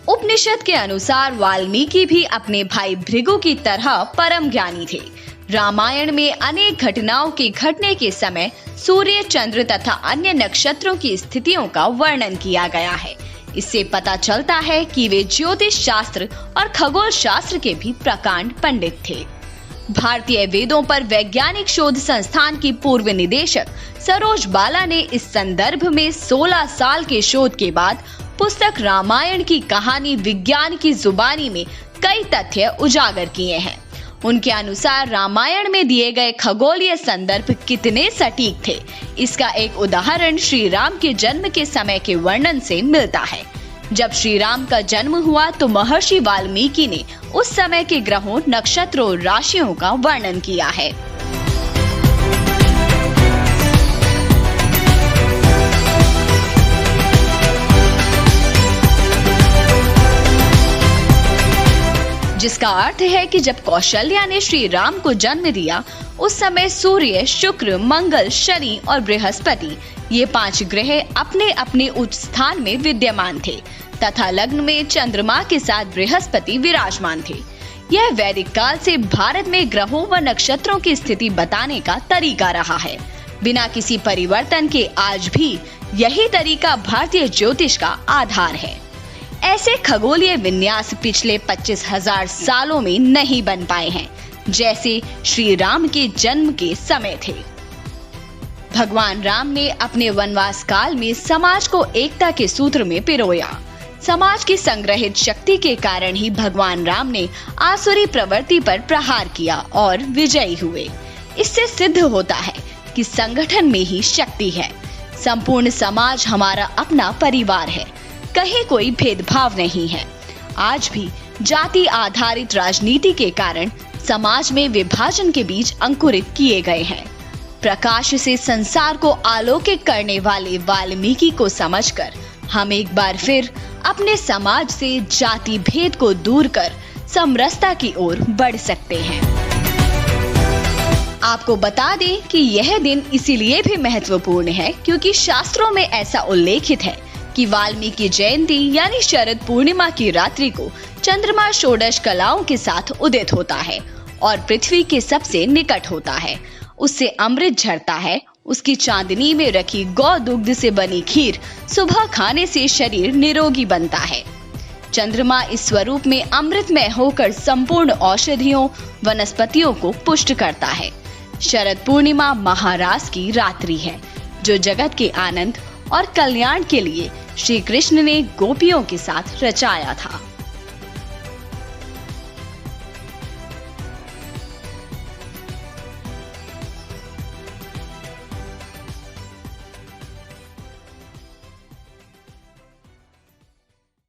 उपनिषद के अनुसार वाल्मीकि भी अपने भाई भृगु की तरह परम ज्ञानी थे। रामायण में अनेक घटनाओं के घटने के समय सूर्य, चंद्र तथा अन्य नक्षत्रों की स्थितियों का वर्णन किया गया है। इससे पता चलता है कि वे ज्योतिष शास्त्र और खगोल शास्त्र के भी प्रकांड पंडित थे। भारतीय वेदों पर वैज्ञानिक शोध संस्थान की पूर्व निदेशक सरोज बाला ने इस संदर्भ में 16 साल के शोध के बाद पुस्तक रामायण की कहानी विज्ञान की जुबानी में कई तथ्य उजागर किए हैं। उनके अनुसार रामायण में दिए गए खगोलीय संदर्भ कितने सटीक थे, इसका एक उदाहरण श्री राम के जन्म के समय के वर्णन से मिलता है। जब श्री राम का जन्म हुआ तो महर्षि वाल्मीकि ने उस समय के ग्रहों, नक्षत्रों और राशियों का वर्णन किया है। जिसका अर्थ है कि जब कौशल्या ने श्री राम को जन्म दिया उस समय सूर्य, शुक्र, मंगल, शनि और बृहस्पति ये 5 ग्रह अपने अपने उच्च स्थान में विद्यमान थे तथा लग्न में चंद्रमा के साथ बृहस्पति विराजमान थे। यह वैदिक काल से भारत में ग्रहों व नक्षत्रों की स्थिति बताने का तरीका रहा है। बिना किसी परिवर्तन के आज भी यही तरीका भारतीय ज्योतिष का आधार है। ऐसे खगोलीय विन्यास पिछले 25,000 सालों में नहीं बन पाए हैं जैसे श्री राम के जन्म के समय थे। भगवान राम ने अपने वनवास काल में समाज को एकता के सूत्र में पिरोया। समाज की संग्रहित शक्ति के कारण ही भगवान राम ने आसुरी प्रवृत्ति पर प्रहार किया और विजयी हुए। इससे सिद्ध होता है कि संगठन में ही शक्ति है। संपूर्ण समाज हमारा अपना परिवार है, कहीं कोई भेदभाव नहीं है। आज भी जाति आधारित राजनीति के कारण समाज में विभाजन के बीज अंकुरित किए गए हैं। प्रकाश से संसार को आलोकित करने वाले वाल्मीकि को समझकर हम एक बार फिर अपने समाज से जाति भेद को दूर कर समरसता की ओर बढ़ सकते हैं। आपको बता दें कि यह दिन इसीलिए भी महत्वपूर्ण है क्योंकि शास्त्रों में ऐसा उल्लेखित है कि वाल्मीकि जयंती यानी शरद पूर्णिमा की रात्रि को चंद्रमा षोडश कलाओं के साथ उदित होता है और पृथ्वी के सबसे निकट होता है। उससे अमृत झरता है। उसकी चांदनी में रखी गौ दुग्ध से बनी खीर सुबह खाने से शरीर निरोगी बनता है। चंद्रमा इस स्वरूप में अमृतमय होकर संपूर्ण औषधियों, वनस्पतियों को पुष्ट करता है। शरद पूर्णिमा महारास की रात्रि है जो जगत के आनंद और कल्याण के लिए श्री कृष्ण ने गोपियों के साथ रचाया था।